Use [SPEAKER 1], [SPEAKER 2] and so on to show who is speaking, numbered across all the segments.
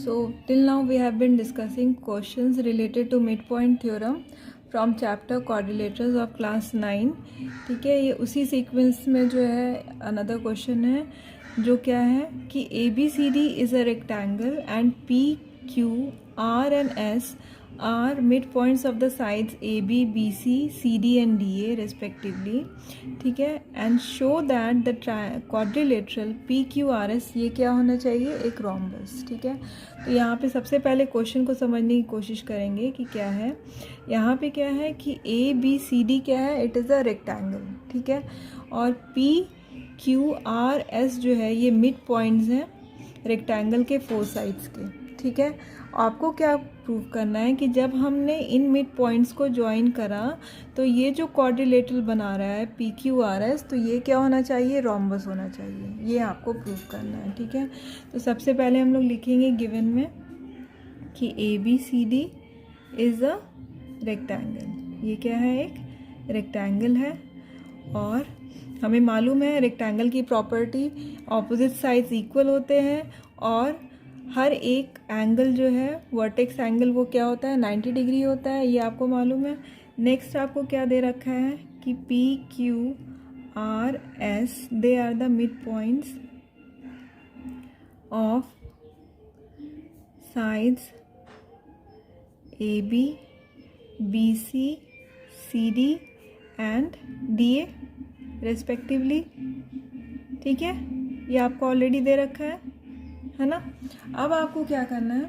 [SPEAKER 1] So till now we have been discussing questions related to midpoint theorem from chapter quadrilaterals of class 9. ठीक है, ये उसी sequence में जो है अनदर क्वेश्चन है जो क्या है कि ABCD is a rectangle and PQ R and S are midpoints of the sides AB, BC, CD and DA respectively. ठीक है, and show that the quadrilateral PQRS ये क्या होना चाहिए, एक rhombus. ठीक है, तो यहाँ पे सबसे पहले क्वेश्चन को समझने की कोशिश करेंगे कि क्या है. यहाँ पे क्या है कि ABCD क्या है, इट इज़ अ रेक्टेंगल. ठीक है, और PQRS जो है ये मिड पॉइंट्स हैं रेक्टेंगल के 4 साइड्स के. ठीक है, आपको क्या प्रूव करना है कि जब हमने इन मिड पॉइंट्स को ज्वाइन करा तो ये जो क्वाड्रिलेटरल बना रहा है PQRS, तो ये क्या होना चाहिए, रोम्बस होना चाहिए. ये आपको प्रूव करना है. ठीक है, तो सबसे पहले हम लोग लिखेंगे गिवन में कि ABCD इज़ अ रेक्टेंगल. ये क्या है, एक रेक्टेंगल है और हमें मालूम है रेक्टेंगल की प्रॉपर्टी ऑपोजिट साइड्स इक्वल होते हैं और हर एक एंगल जो है वर्टेक्स एंगल वो क्या होता है, 90 डिग्री होता है. ये आपको मालूम है. नेक्स्ट आपको क्या दे रखा है कि PQRS they are the mid points of sides AB, BC, CD and DA respectively. ठीक है, ये आपको ऑलरेडी दे रखा है ना. अब आपको क्या करना है,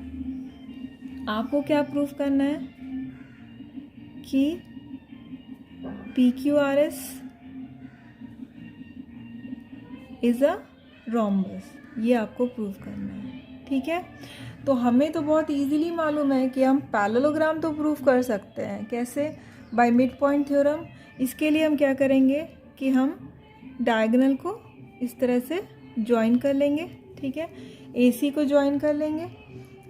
[SPEAKER 1] आपको क्या प्रूफ करना है कि PQRS इज़ अ रोम्बस. ये आपको प्रूफ करना है. ठीक है, तो हमें तो बहुत इजीली मालूम है कि हम पैरेललोग्राम तो प्रूफ कर सकते हैं. कैसे, बाय मिड पॉइंट थ्योरम. इसके लिए हम क्या करेंगे कि हम डायगोनल को इस तरह से ज्वाइन कर लेंगे. ठीक है, AC को ज्वाइन कर लेंगे,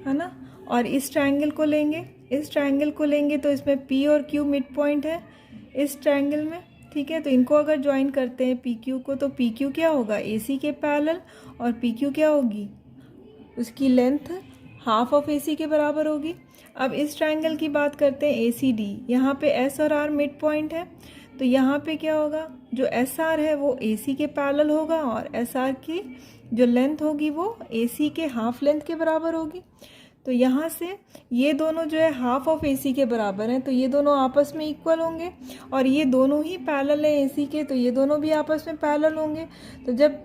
[SPEAKER 1] है ना, और इस ट्रायंगल को लेंगे. इस ट्रायंगल को लेंगे तो इसमें P और Q मिड पॉइंट है इस ट्रायंगल में. ठीक है, तो इनको अगर ज्वाइन करते हैं PQ को, तो PQ क्या होगा, AC के पैरेलल, और PQ क्या होगी, उसकी लेंथ हाफ ऑफ AC के बराबर होगी. अब इस ट्रायंगल की बात करते हैं ACD. यहाँ पे S और R मिड पॉइंट है, तो यहाँ पे क्या होगा, जो SR है वो AC के पैरेलल होगा और SR की जो लेंथ होगी वो AC के हाफ लेंथ के बराबर होगी. तो यहाँ से ये दोनों जो है हाफ ऑफ AC के बराबर हैं, तो ये दोनों आपस में इक्वल होंगे और ये दोनों ही पैरेलल हैं AC के, तो ये दोनों भी आपस में पैरेलल होंगे. तो जब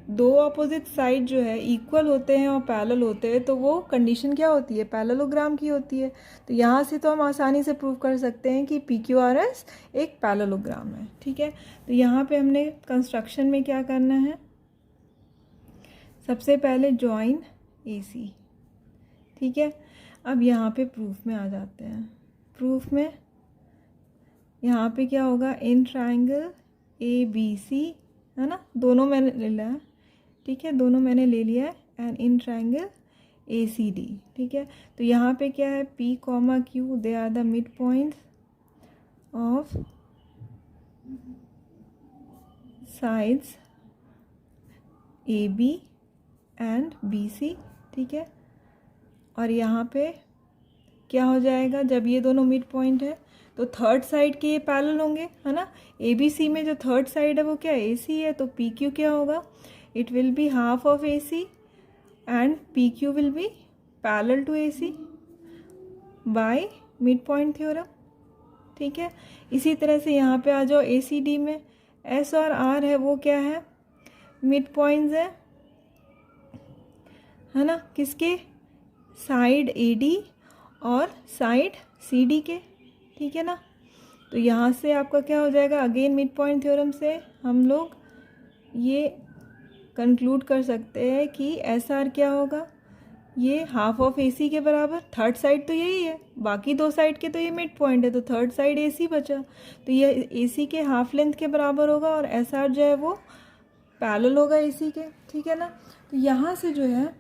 [SPEAKER 1] दो अपोजिट साइड जो है इक्वल होते हैं और पैरेलल होते हैं तो वो कंडीशन क्या होती है, पैरेललोग्राम की होती है. तो यहाँ से तो हम आसानी से प्रूव कर सकते हैं कि PQRS एक पैरेललोग्राम है. ठीक है, तो यहाँ पे हमने कंस्ट्रक्शन में क्या करना है, सबसे पहले ज्वाइन AC. ठीक है, अब यहाँ पे प्रूफ में आ जाते हैं. प्रूफ में यहाँ पे क्या होगा, इन ट्रायंगल ABC, है ना, दोनों मैंने ले लिया है. ठीक है, दोनों मैंने ले लिया है. And in triangle ACD. ठीक है, तो यहाँ पे क्या है, P, Q they are the mid points of sides AB and BC. ठीक है, और यहाँ पे क्या हो जाएगा, जब ये दोनों मिड पॉइंट है तो थर्ड साइड के ये पैरेलल होंगे, है ना. ABC में जो थर्ड साइड है वो क्या है, AC है, तो PQ क्या होगा, it will be half of AC and PQ will be parallel to AC by mid point theorem. ठीक है, इसी तरह से यहाँ पे आ जाओ ACD में S और R है वो क्या है, मिड पॉइंट्स है ना, किसके, साइड AD और साइड CD के. ठीक है ना, तो यहाँ से आपका क्या हो जाएगा, अगेन मिड पॉइंट थ्योरम से हम लोग ये कंक्लूड कर सकते हैं कि SR क्या होगा, ये हाफ ऑफ AC के बराबर. थर्ड साइड तो यही है, बाकी दो साइड के तो ये मिड पॉइंट है, तो थर्ड साइड AC बचा, तो ये AC के हाफ लेंथ के बराबर होगा और SR जो है वो पैरेलल होगा AC के. ठीक है ना, तो यहाँ से जो है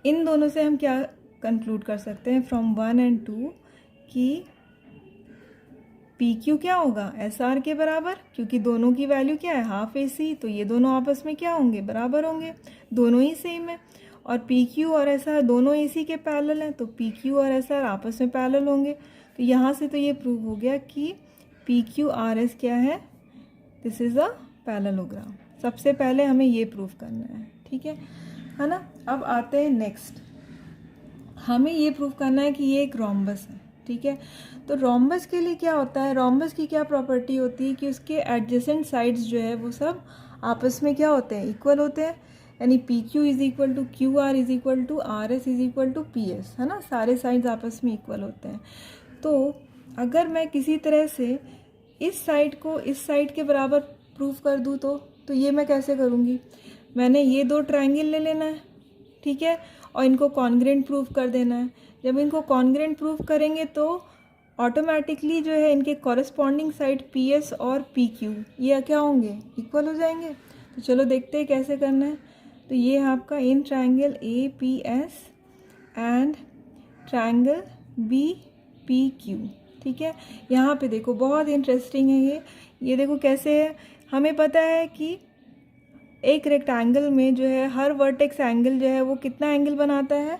[SPEAKER 1] इन दोनों से हम क्या कंक्लूड कर सकते हैं, फ्रॉम 1 एंड 2, कि PQ क्या होगा, SR के बराबर, क्योंकि दोनों की वैल्यू क्या है, हाफ AC, तो ये दोनों आपस में क्या होंगे, बराबर होंगे, दोनों ही सेम है. और पी क्यू और एस आर दोनों इसी के पैरेलल हैं, तो पी क्यू और एस आर आपस में पैरेलल होंगे। तो यहाँ से तो ये प्रूव हो गया कि पी क्यू आर एस क्या है, दिस इज़ अ पैरेललोग्राम। सबसे पहले हमें ये प्रूव करना है, ठीक है ना। अब आते हैं नेक्स्ट, हमें ये प्रूव करना है कि ये एक रोम्बस है, ठीक है। तो रोम्बस के लिए क्या होता है, रोम्बस की क्या प्रॉपर्टी होती है कि उसके एडजेसेंट साइड्स जो है वो सब आपस में क्या होते हैं, इक्वल होते हैं। यानी P Q is equal to Q R is equal to R S is equal to P S, है ना, सारे साइड्स आपस में इक्वल होते हैं। तो अगर मैं किसी तरह से इस साइड को इस साइड के बराबर प्रूव कर दूँ तो ये मैं कैसे करूँगी, मैंने ये दो ट्रायंगल ले लेना है, ठीक है, और इनको कॉन्ग्रेंट प्रूव कर देना है। जब इनको कॉन्ग्रेंट प्रूव करेंगे तो ऑटोमेटिकली जो है इनके कॉरेस्पॉन्डिंग साइड पी एस और पी क्यू ये क्या होंगे, इक्वल हो जाएंगे। तो चलो देखते हैं कैसे करना है। तो ये है आपका in triangle A P S and triangle B P Q, ठीक है। यहाँ पे देखो बहुत इंटरेस्टिंग है ये देखो कैसे है। हमें पता है कि एक रेक्टेंगल में जो है हर वर्टेक्स एंगल जो है वो कितना एंगल बनाता है,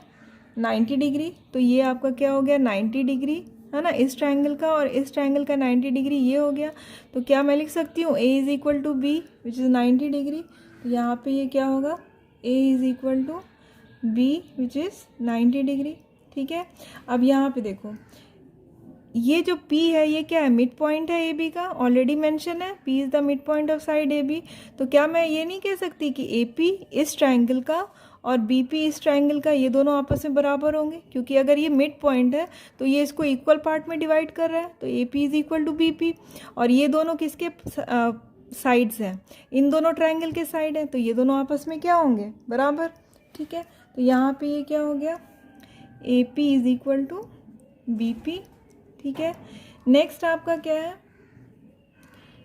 [SPEAKER 1] 90 डिग्री। तो ये आपका क्या हो गया, 90 डिग्री, है ना, इस ट्रायंगल का, और इस ट्रायंगल का 90 डिग्री ये हो गया। तो क्या मैं लिख सकती हूँ A is equal to B which is 90 degree. तो यहाँ पे ये क्या होगा, A is equal to B which is 90 degree, ठीक है। अब यहाँ पे देखो ये जो P है ये क्या है, मिड पॉइंट है ए बी का, ऑलरेडी मेंशन है P is the mid point of side A B. तो क्या मैं ये नहीं कह सकती कि ए पी इस ट्रायंगल का और बी पी इस ट्रायंगल का ये दोनों आपस में बराबर होंगे, क्योंकि अगर ये मिड पॉइंट है तो ये इसको इक्वल पार्ट में डिवाइड कर रहा है। तो A P is equal to B P, और ये दोनों किसके साइड्स हैं, इन दोनों ट्रायंगल के साइड हैं, तो ये दोनों आपस में क्या होंगे, बराबर, ठीक है। तो यहाँ पे ये क्या हो गया, A P is equal to B P, ठीक है। नेक्स्ट आपका क्या है,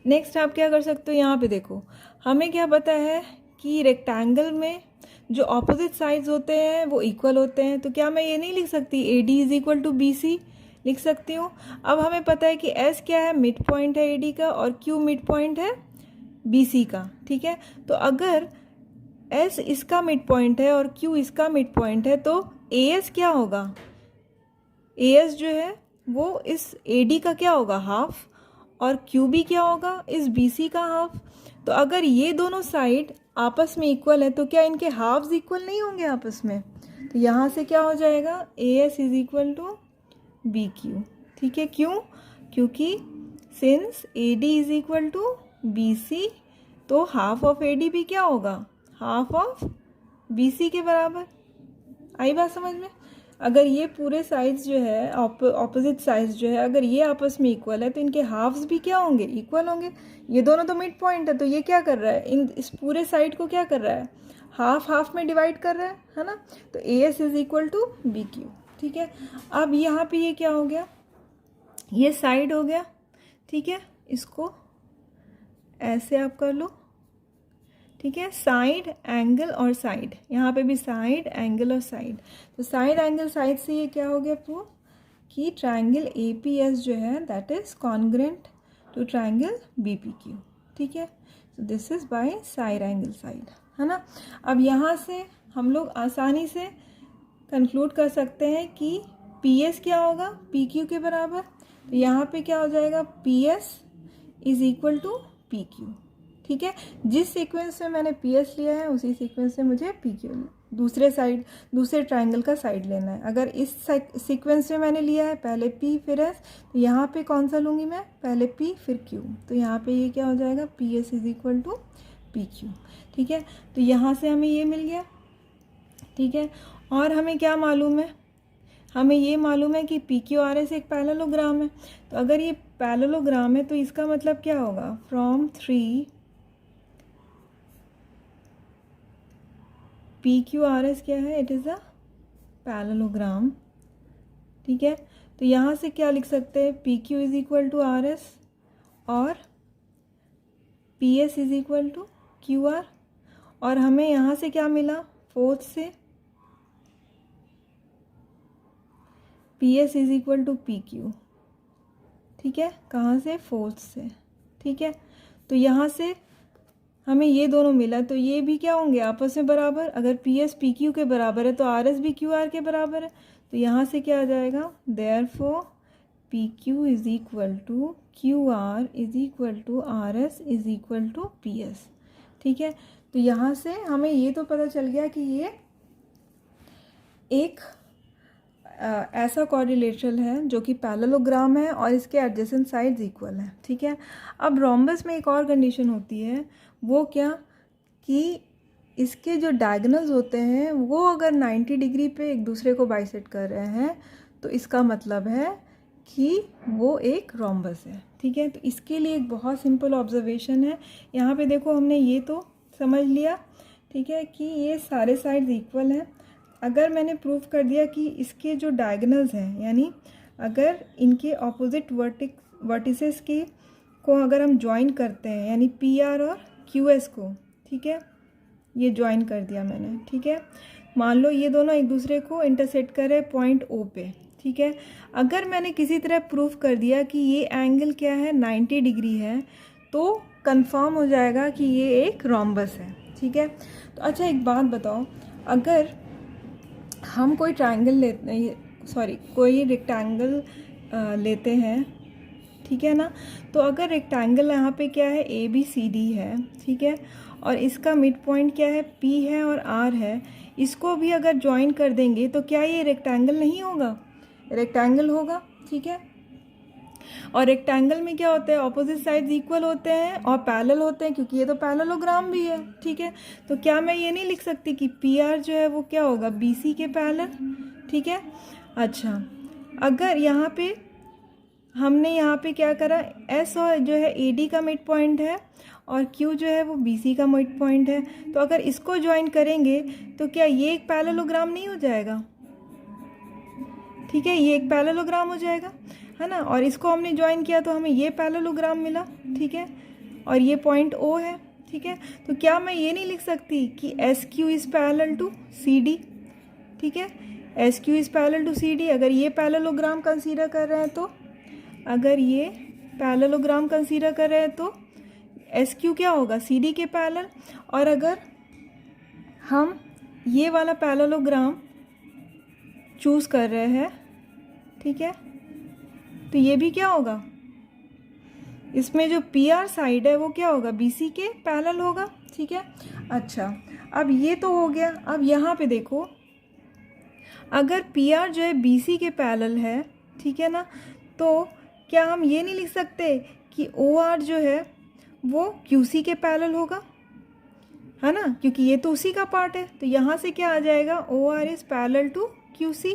[SPEAKER 1] नेक्स्ट आप क्या कर सकते हो, यहाँ पे देखो हमें क्या पता है कि रेक्टेंगल में जो ऑपोजिट साइड्स होते हैं वो इक्वल होते हैं। तो क्या मैं ये नहीं लिख सकती A D is equal to B C, लिख सकती हूँ। अब हमें पता है कि एस क्या है, मिड पॉइंट है ए डी का, और क्यू मिड पॉइंट है बी सी का, ठीक है। तो अगर एस इसका मिड पॉइंट है और क्यू इसका मिड पॉइंट है तो ए एस क्या होगा, ए एस जो है वो इस ए डी का क्या होगा, हाफ, और क्यू बी क्या होगा, इस बी सी का हाफ। तो अगर ये दोनों साइड आपस में इक्वल है तो क्या इनके हाफ्स इक्वल नहीं होंगे आपस में। तो यहाँ से क्या हो जाएगा, A S is equal to B Q, ठीक है। क्यों, क्योंकि since A D is equal to B C तो हाफ ऑफ ए डी भी क्या होगा, हाफ ऑफ बी सी के बराबर। आई बात समझ में। अगर ये पूरे साइड्स जो है ऑपोजिट साइड्स जो है अगर ये आपस में इक्वल है तो इनके हाफ्स भी क्या होंगे, इक्वल होंगे। ये दोनों तो मिड पॉइंट है, तो ये क्या कर रहा है, इस पूरे साइड को क्या कर रहा है, हाफ हाफ में डिवाइड कर रहा है ना। तो A S is equal to B Q, ठीक है। अब यहाँ पे ये क्या हो गया, ये साइड हो गया, ठीक है। इसको ऐसे आप कर लो, ठीक है, साइड एंगल और साइड, यहाँ पे भी साइड एंगल और साइड। तो साइड एंगल साइड से ये क्या हो गया प्रूव कि ट्रायंगल ए पी एस जो है that is congruent to triangle B P Q, ठीक है। So this is by side angle side, है ना। अब यहाँ से हम लोग आसानी से कंक्लूड कर सकते हैं कि पी एस क्या होगा, पी क्यू के बराबर। तो यहाँ पे क्या हो जाएगा, P S is equal to P Q, ठीक है। जिस सीक्वेंस में मैंने पी एस लिया है उसी सीक्वेंस से मुझे पी क्यू दूसरे ट्रायंगल का साइड लेना है। अगर इस सीक्वेंस में मैंने लिया है पहले पी फिर एस, तो यहाँ पे कौन सा लूँगी मैं, पहले पी फिर क्यू। तो यहाँ पे ये क्या हो जाएगा, P S is equal to P Q, ठीक है। तो यहाँ से हमें ये मिल गया, ठीक है। और हमें क्या मालूम है, हमें ये मालूम है कि पी क्यू आर एस एक पैरेललोग्राम है। तो अगर ये पैरेललोग्राम है तो इसका मतलब क्या होगा, from 3 P Q R S क्या है, इट इज़ अ पैरेललोग्राम, ठीक है। तो यहाँ से क्या लिख सकते हैं, P Q is equal to R S और P S is equal to Q R. और हमें यहाँ से क्या मिला, फोर्थ से P S is equal to P Q, ठीक है। कहाँ से, फोर्थ से, ठीक है। तो यहाँ से हमें ये दोनों मिला तो ये भी क्या होंगे आपस में बराबर। अगर पी एस पी क्यू के बराबर है तो आर एस भी क्यू आर के बराबर है। तो यहाँ से क्या आ जाएगा, therefore P Q is equal to Q R is equal to R S is equal to P S. ठीक है, तो यहाँ से हमें ये तो पता चल गया कि ये एक ऐसा कोऑर्डिनेटर है जो कि पैरेललोग्राम है और इसके एडजेसेंट साइड्स इक्वल हैं। ठीक है, अब रोम्बस में एक और कंडीशन होती है, वो क्या कि इसके जो डायगोनल्स होते हैं वो अगर 90 डिग्री पे एक दूसरे को बाइसेक्ट कर रहे हैं तो इसका मतलब है कि वो एक रोम्बस है। ठीक है, तो इसके लिए एक बहुत सिंपल ऑब्जर्वेशन है। यहाँ पे देखो हमने ये तो समझ लिया, ठीक है, कि ये सारे साइड्स इक्वल हैं। अगर मैंने प्रूफ कर दिया कि इसके जो डायगोनल्स हैं, यानी अगर इनके ऑपोजिट वर्टिसेस की को अगर हम ज्वाइन करते हैं, यानी पी आर और क्यू एस को, ठीक है, ये ज्वाइन कर दिया मैंने। ठीक है, मान लो ये दोनों एक दूसरे को इंटरसेक्ट कर रहे हैं पॉइंट ओ पे। ठीक है, अगर मैंने किसी तरह प्रूफ कर दिया कि ये एंगल क्या है 90 डिग्री है, तो कंफर्म हो जाएगा कि ये एक रोम्बस है। ठीक है, तो अच्छा एक बात बताओ, अगर हम कोई ट्रायंगल कोई रेक्टेंगल लेते हैं, ठीक है ना, तो अगर रेक्टेंगल यहाँ पे क्या है ए बी सी डी है, ठीक है, और इसका मिड पॉइंट क्या है पी है और आर है, इसको भी अगर ज्वाइन कर देंगे तो क्या ये रेक्टेंगल नहीं होगा, रेक्टेंगल होगा। ठीक है, और रेक्टेंगल में क्या होता है, ऑपोजिट साइड्स इक्वल होते हैं और पैरेलल होते हैं, क्योंकि ये तो पैरेललोग्राम भी है। ठीक है, तो क्या मैं ये नहीं लिख सकती कि पी आर जो है वो क्या होगा बी सी के पैरेलल। ठीक है, अच्छा अगर यहाँ पे हमने यहाँ पे क्या करा, एस और जो है ए डी का मिड पॉइंट है और क्यू जो है वो बी सी का मिड पॉइंट है, तो अगर इसको ज्वाइन करेंगे तो क्या ये एक पैरेललोग्राम नहीं हो जाएगा। ठीक है, ये एक पैरेललोग्राम हो जाएगा, है ना, और इसको हमने ज्वाइन किया तो हमें ये पैरेललोग्राम मिला। ठीक है, और ये पॉइंट ओ है। ठीक है, तो क्या मैं ये नहीं लिख सकती कि S Q is parallel to C D. ठीक है, S Q is parallel to C D. अगर ये पैरेललोग्राम कंसीडर कर रहे हैं तो, अगर ये पैरेललोग्राम कंसीडर कर रहे हैं तो एस क्यू क्या होगा सी डी के पैरेलल, और अगर हम ये वाला पैरेललोग्राम चूज़ कर रहे हैं, ठीक है, तो ये भी क्या होगा, इसमें जो पी आर साइड है वो क्या होगा बी सी के पैरेलल होगा। ठीक है, अच्छा अब ये तो हो गया। अब यहाँ पे देखो, अगर पी आर जो है बी सी के पैरेलल है, ठीक है ना, तो क्या हम ये नहीं लिख सकते कि ओ आर जो है वो क्यू सी के पैरेलल होगा, है ना, क्योंकि ये तो उसी का पार्ट है। तो यहाँ से क्या आ जाएगा, O R is parallel to Q C.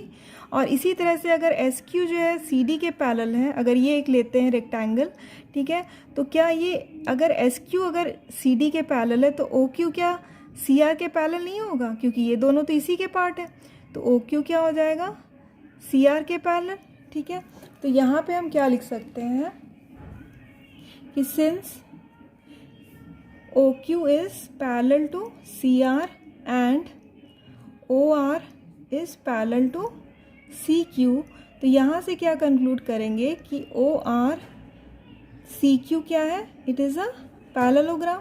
[SPEAKER 1] और इसी तरह से अगर एस क्यू जो है सी डी के पैरेलल है, अगर ये एक लेते हैं रेक्टेंगल, ठीक है, तो क्या ये अगर एस क्यू अगर सी डी के पैरेलल है तो ओ क्यू क्या सी आर के पैरेलल नहीं होगा, क्योंकि ये दोनों तो इसी के पार्ट है। तो ओ क्यू क्या हो जाएगा सी आर के पैरेलल। ठीक है, तो यहाँ पे हम क्या लिख सकते हैं कि since O Q is parallel to C R and O R is parallel to C Q, तो यहाँ से क्या कंक्लूड करेंगे कि ओ आर सी क्यू क्या है, इट इज़ अ पैरेललोग्राम।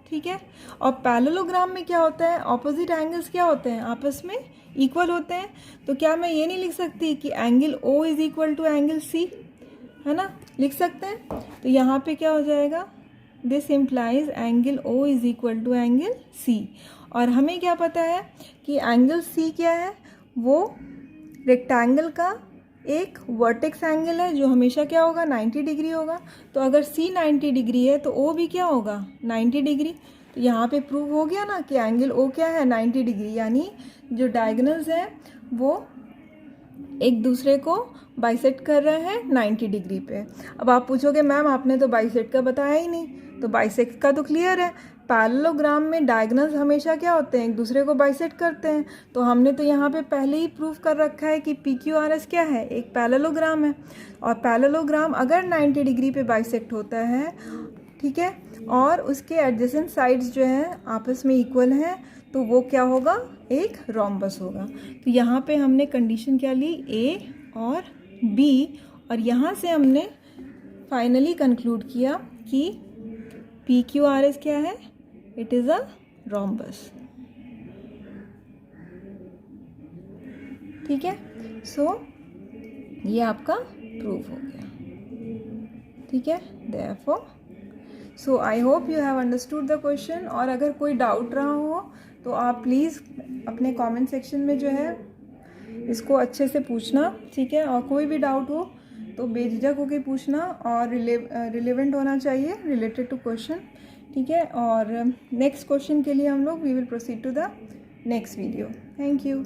[SPEAKER 1] ठीक है, और पैरेललोग्राम में क्या होता है, ऑपोजिट एंगल्स क्या होते हैं आपस में इक्वल होते हैं। तो क्या मैं ये नहीं लिख सकती कि angle O is equal to angle C, है ना, लिख सकते हैं। तो यहाँ पे क्या हो जाएगा, this implies angle O is equal to angle C. और हमें क्या पता है कि एंगल सी क्या है, वो रेक्टेंगल का एक वर्टेक्स एंगल है जो हमेशा क्या होगा 90 डिग्री होगा। तो अगर सी 90 डिग्री है तो ओ भी क्या होगा 90 डिग्री। तो यहाँ पे प्रूव हो गया ना कि एंगल ओ क्या है 90 डिग्री, यानी जो डायगोनल्स हैं वो एक दूसरे को बाइसेक्ट कर रहे हैं 90 डिग्री पे। अब आप पूछोगे मैम आपने तो बाइसेक्ट का बताया ही नहीं, तो बाइसेक्ट का तो क्लियर है, पैरेललोग्राम में डायगोनल्स हमेशा क्या होते हैं एक दूसरे को बाइसेक्ट करते हैं। तो हमने तो यहाँ पे पहले ही प्रूफ कर रखा है कि पी क्यू आर एस क्या है, एक पैरेललोग्राम है, और पैरेललोग्राम अगर 90 डिग्री पे बाइसेक्ट होता है, ठीक है, और उसके एडजेसेंट साइड्स जो हैं आपस में इक्वल हैं, तो वो क्या होगा एक रोम्बस होगा। तो यहाँ पे हमने कंडीशन क्या ली, ए और बी, और यहाँ से हमने फाइनली कंक्लूड किया कि पी क्यू आर एस क्या है इट इज़ अ रॉम्बस। ठीक है, सो ये आपका प्रूफ हो गया। ठीक है, therefore so I hope you have understood the question. और अगर कोई डाउट रहा हो तो आप प्लीज़ अपने कमेंट सेक्शन में जो है इसको अच्छे से पूछना। ठीक है, और कोई भी डाउट हो तो बेझिझक होकर पूछना और रिलेवेंट होना चाहिए, रिलेटेड टू क्वेश्चन। ठीक है, और नेक्स्ट क्वेश्चन के लिए हम लोग we will proceed to the next video. Thank you.